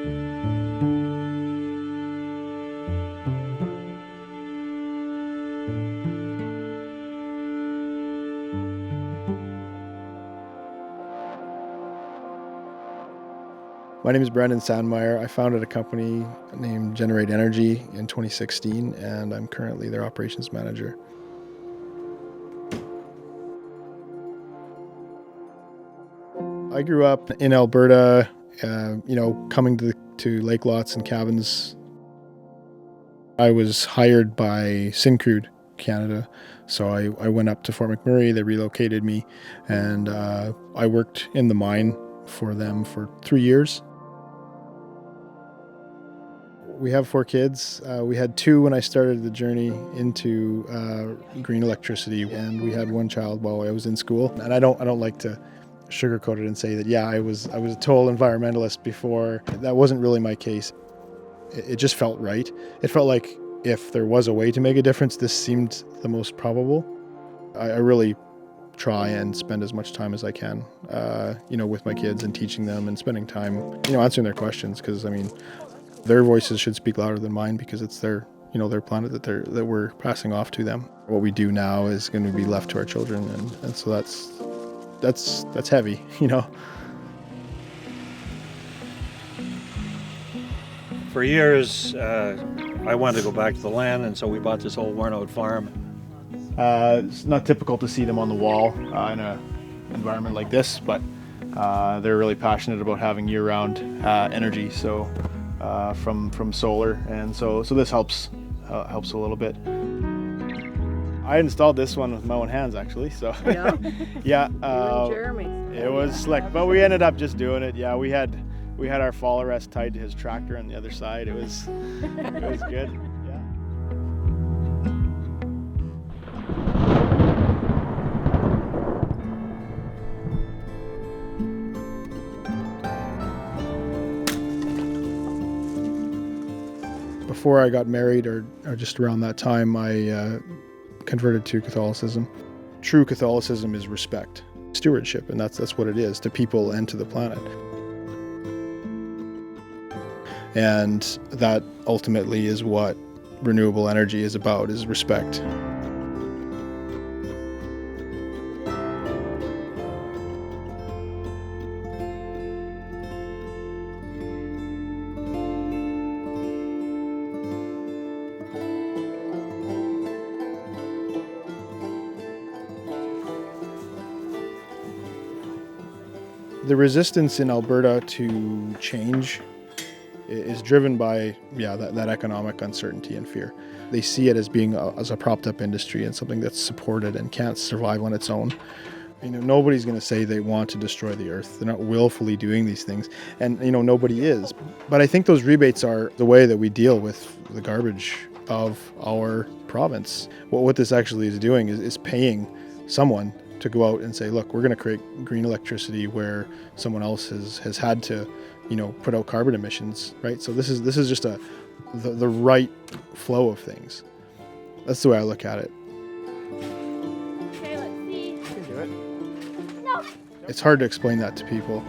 My name is Sandmaier. I founded a company named Generate Energy in 2016, and I'm currently their operations manager. I grew up in Alberta, coming to lake lots and cabins. I was hired by Syncrude, Canada. So I went up to Fort McMurray, they relocated me, and I worked in the mine for them for 3 years. We have 4 kids. We had 2 when I started the journey into green electricity, and we had 1 child while I was in school. And I don't like to sugarcoat it and say that, yeah, I was a total environmentalist before. That wasn't really my case. It just felt right. It felt like if there was a way to make a difference, this seemed the most probable. I really try and spend as much time as I can, with my kids and teaching them and spending time, answering their questions, because their voices should speak louder than mine, because it's their planet that we're passing off to them. What we do now is going to be left to our children, and so that's heavy, For years, I wanted to go back to the land, and so we bought this old worn-out farm. It's not typical to see them on the wall in an environment like this, but they're really passionate about having year-round energy. So from solar, and so this helps a little bit. I installed this one with my own hands, actually. So yeah, Jeremy. It was slick, but we ended up just doing it. Yeah, we had our fall arrest tied to his tractor on the other side. It was good. Yeah. Before I got married, or just around that time, I converted to Catholicism. True Catholicism is respect, stewardship, and that's what it is, to people and to the planet. And that ultimately is what renewable energy is about, is respect. The resistance in Alberta to change is driven by that economic uncertainty and fear. They see it as being as a propped up industry and something that's supported and can't survive on its own. Nobody's going to say they want to destroy the earth. They're not willfully doing these things, and nobody is. But I think those rebates are the way that we deal with the garbage of our province. What this actually is doing is paying someone to go out and say, look, we're going to create green electricity where someone else has had to put out carbon emissions, right? So this is just the right flow of things. That's the way I look at it. Okay, let's see. You can do it. No. It's hard to explain that to people.